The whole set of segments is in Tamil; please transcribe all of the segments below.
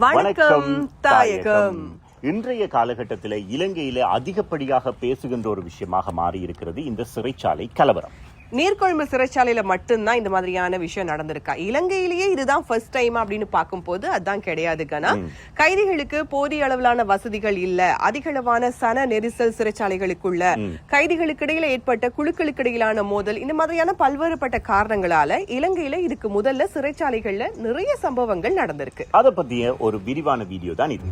வணக்கம் தாயகம். இன்றைய காலகட்டத்தில் இலங்கையில அதிகப்படியாக பேசுகின்ற ஒரு விஷயமாக மாறி இருக்கிறது இந்த சிறைச்சாலை கலவரம். நீர்கொழும்பு சிறைச்சாலையில மட்டும்தான் இந்த மாதிரியான விஷயம் நடந்திருக்கா? இலங்கையிலேயே இதுதான் ஃபர்ஸ்ட் டைம் அப்படின்னு பார்க்கும்போது அதுதான் கிடையாது. கைதிகளுக்கு போதிய அளவிலான வசதிகள் இல்ல, அதிக அளவான சன நெரிசல் சிறைச்சாலைகளுக்குள்ள, கைதிகளுக்கு இடையில ஏற்பட்ட குழுக்களுக்கு இடையிலான மோதல், இந்த மாதிரியான பல்வேறுபட்ட காரணங்களால இலங்கையில இதுக்கு முதல்ல சிறைச்சாலைகள்ல நிறைய சம்பவங்கள் நடந்திருக்கு. அதை பத்திய ஒரு விரிவான வீடியோ தான் இது.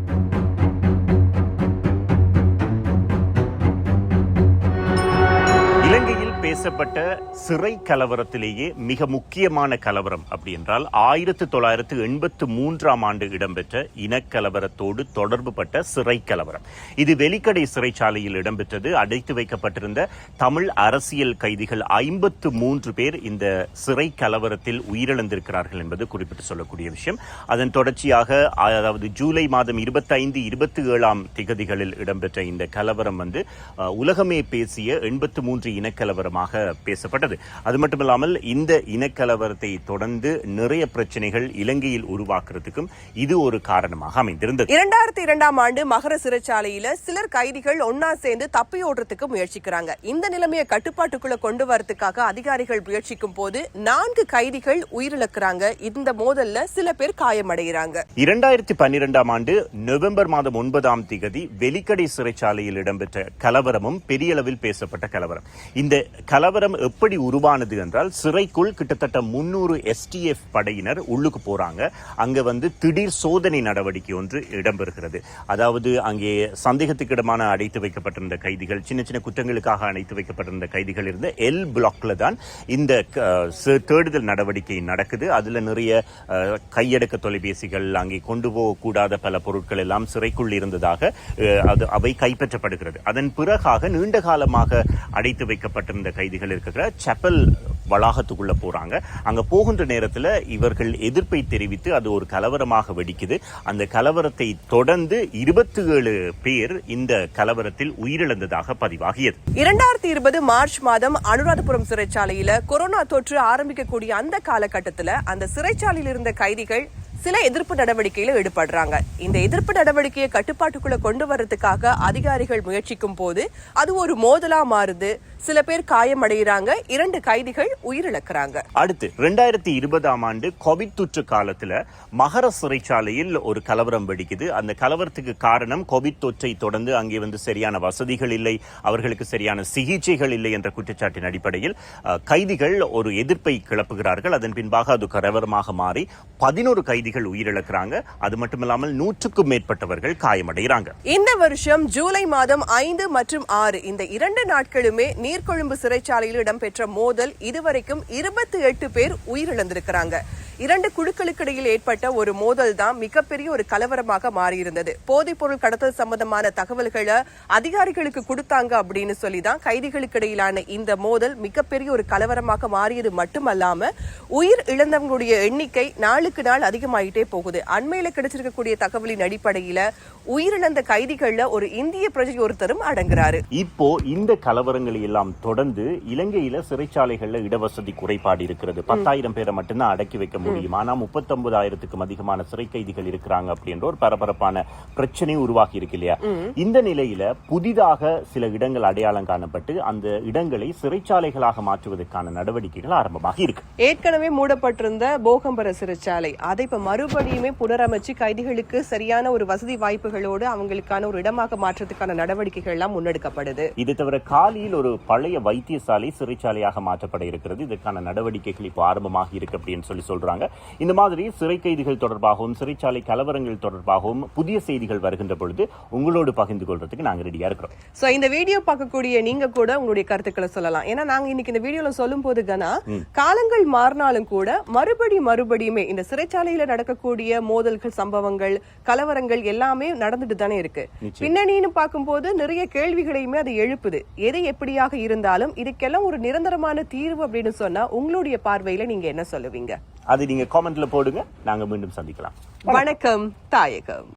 இலங்கையில் பேசப்பட்ட சிறை கலவரத்திலேயே மிக முக்கியமான கலவரம் அப்படி என்றால் 1983 ஆண்டு இடம்பெற்ற இனக்கலவரத்தோடு தொடர்புபட்ட சிறை கலவரம். இது வெலிக்கடை சிறைச்சாலையில் இடம்பெற்றது. அடைத்து வைக்கப்பட்டிருந்த தமிழ் அரசியல் கைதிகள் 53 பேர் இந்த சிறை கலவரத்தில் உயிரிழந்திருக்கிறார்கள் என்பது குறிப்பிட்டு சொல்லக்கூடிய விஷயம். அதன் தொடர்ச்சியாக அதாவது ஜூலை மாதம் 25, 27 திகதிகளில் இடம்பெற்ற இந்த கலவரம் உலகமே பேசிய 83 இனக்கலவரமாக பேசப்பட்டது. அது மட்டுமில்லாமல் இந்த இனக்கலவரத்தை தொடர்ந்து நிறைய பிரச்சனைகள் இலங்கையில் உருவாக்குறதுக்கும் இது ஒரு காரணமாக அமைந்திருந்தது. 2002 ஆண்டு மகர சிறைச்சாலையில சிலர் கைதிகள் ஒன்னா சேர்ந்து தப்பி ஓடுறதுக்கு முயற்சிக்கிறாங்க. இந்த நிலைமையை கட்டுப்பாட்டுக்குள்ள கொண்டு வரதுக்காக அதிகாரிகள் முயற்சிக்கும் போது 4 கைதிகள் உயிரிழக்கிறாங்க. இந்த மோதல்ல சில பேர் காயமடைகிறாங்க. 2012 ஆண்டு நவம்பர் மாதம் 9 திகதி வெலிக்கடை சிறைச்சாலையில் இடம்பெற்ற கலவரமும் பெரிய அளவில் பேசப்பட்ட கலவரம். இந்த கலவரம் எப்படி உருவானது என்றால், சிறைக்குள் கிட்டத்தட்ட 300 STF படையினர் உள்ளுக்கு போறாங்க. அங்க திடீர் சோதனை நடவடிக்கை ஒன்று இடம்பெறுகிறது. அதாவது அங்கே சந்தேகத்துக்கிடமான அடைத்து வைக்கப்பட்டிருந்த கைதிகள், சின்ன சின்ன குற்றங்களுக்காக அடைத்து வைக்கப்பட்டிருந்த கைதிகள் இருந்த எல் பிளாக்ல தான் இந்த தேடுதல் நடவடிக்கை நடக்குது. அதுல நிறைய கையடக்க தொலைபேசிகள், அங்கே கொண்டு போகக்கூடாத பல பொருட்கள் எல்லாம் சிறைக்குள் இருந்ததாக அவை கைப்பற்றப்படுகிறது. அதன் பிறகாக நீண்ட காலமாக அடைத்து வைக்கப்பட்டிருந்த கைதிகள் இருக்கிற செப்பல் வளாகத்துக்குள்ள போறாங்க. அங்க போகின்ற நேரத்தில் இவர்கள் எதிர்ப்பை தெரிவித்து அது ஒரு கலவரமாக வெடிக்குது. அந்த கலவரத்தை தொடர்ந்து 27 பேர் இந்த கலவரத்தில் உயிரிழந்ததாக பதிவாகியது. 2020 மார்ச் மாதம் அனுராதபுரம் சிறைச்சாலையில கொரோனா தொற்று ஆரம்பிக்கக்கூடிய அந்த காலகட்டத்தில் அந்த சிறைச்சாலையில் இருந்த கைதிகள் சில எதிர்ப்பு நடவடிக்கையில ஈடுபடுறாங்க. இந்த எதிர்ப்பு நடவடிக்கையை கட்டுப்பாட்டுக்குள்ள கொண்டு வரதுக்காக அதிகாரிகள் முயற்சிக்கும் போது அது ஒரு மோதலா மாறுது. சில பேர் காயமடைகிறாங்க. 2 கைதிகள் உயிரிழக்கிறாங்க. அடுத்து 2020 ஆண்டு கோவிட் தொற்று காலத்துல மகர சிறைச்சாலையில் ஒரு கலவரம் வெடிக்குது. அந்த கலவரத்துக்கு காரணம் கோவிட் தொற்றை தொடர்ந்து அங்கே சரியான வசதிகள் இல்லை, அவர்களுக்கு சரியான சிகிச்சைகள் இல்லை என்ற குற்றச்சாட்டின் அடிப்படையில் கைதிகள் ஒரு எதிர்ப்பை கிளப்புகிறார்கள். அதன் பின்பாக அது கலவரமாக மாறி 11 கைதிகள் உயிரிழக்கிறாங்க. அது மட்டுமில்லாமல் 100க்கும் மேற்பட்டவர்கள் காயமடைகிறாங்க. இந்த வருஷம் ஜூலை மாதம் 5 மற்றும் 6 இந்த 2 நாட்களுமே நீர்கொழும்பு சிறைச்சாலையில் இடம்பெற்ற மோதல் இதுவரைக்கும் 28 பேர் உயிரிழந்திருக்கிறாங்க. 2 குழுக்களுக்கு இடையில் ஏற்பட்ட ஒரு மோதல் தான் மிகப்பெரிய ஒரு கலவரமாக மாறியிருந்தது. போதைப் பொருள் கடத்தல் சம்பந்தமான தகவல்களை அதிகாரிகளுக்கு கொடுத்தாங்க அப்படின்னு சொல்லிதான் கைதிகளுக்கு இடையிலான இந்த மோதல் மிகப்பெரிய ஒரு கலவரமாக மாறியது மட்டுமல்லாம உயிர் இழந்தவங்களுடைய எண்ணிக்கை நாளுக்கு நாள் அதிகமாயிட்டே போகுது. அண்மையில கிடைச்சிருக்கக்கூடிய தகவலின் அடிப்படையில உயிரிழந்த கைதிகள்ல ஒரு இந்திய பிரஜை ஒருத்தரும் அடங்குறாரு. இப்போ இந்த கலவரங்களை எல்லாம் தொடர்ந்து இலங்கையில சிறைச்சாலைகள்ல இடவசதி குறைபாடு இருக்கிறது. 10,000 பேரை மட்டும்தான் அடக்கி வைக்க முடியும். ஆனா 39,000க்கும் அதிகமான சிறை கைதிகள் இருக்கிறாங்க அப்படின்ற ஒரு பரபரப்பான பிரச்சனை உருவாகி இருக்கு இல்லையா? இந்த நிலையில புதிதாக சில இடங்கள் அடையாளம் காணப்பட்டு அந்த இடங்களை சிறைச்சாலைகளாக மாற்றுவதற்கான நடவடிக்கைகள் ஆரம்பமாக இருக்கு. ஏற்கனவே மூடப்பட்டிருந்த போகம்பர சிறைச்சாலை அதை இப்ப மறுபடியுமே புனரமைச்சு கைதிகளுக்கு சரியான ஒரு வசதி வாய்ப்புகளோடு அவங்களுக்கான ஒரு இடமாக மாற்றத்துக்கான நடவடிக்கைகள் எல்லாம் முன்னெடுக்கப்படுது. இது தவிர காலியில் ஒரு பழைய வைத்தியசாலை சிறைச்சாலையாக மாற்றப்பட இருக்கிறது. இதற்கான நடவடிக்கைகள் இப்போ ஆரம்பமாக இருக்கு அப்படின்னு சொல்றாங்க. இந்த மாதிரி சிறை கைதிகள் தொடர்பாகவும் சிறைச்சாலை கலவரங்கள் தொடர்பாகவும் புதிய செய்திகள் வருகின்ற பொழுது உங்களோடு பகிர்ந்து கொள்றதுக்கு நாங்க ரெடியா இருக்கிறோம். சோ இந்த வீடியோ பார்க்கக்கூடிய நீங்க கூட உங்களுடைய கருத்துக்களை சொல்லலாம். ஏன்னா நாங்க இன்னைக்கு இந்த வீடியோல சொல்லும் போது காலங்கள் மாறினாலும் கூட மறுபடியுமே இந்த சிறைச்சாலையில நடக்கக்கூடிய மோதல்கள், சம்பவங்கள், கலவரங்கள் எல்லாமே நடந்துட்டு தானே இருக்கு. பின்னணின்னு பார்க்கும்போது நிறைய கேள்விகளையுமே அது எழுப்புது. எது எப்படியாக இருந்தாலும் இதுக்கெல்லாம் ஒரு நிரந்தரமான தீர்வு அப்படின்னு சொன்னா உங்களுடைய பார்வையில நீங்க என்ன சொல்லுவீங்க? அது நீங்க காமெண்ட்ல போடுங்க. நாங்க மீண்டும் சந்திக்கலாம். வணக்கம் தாயகம்.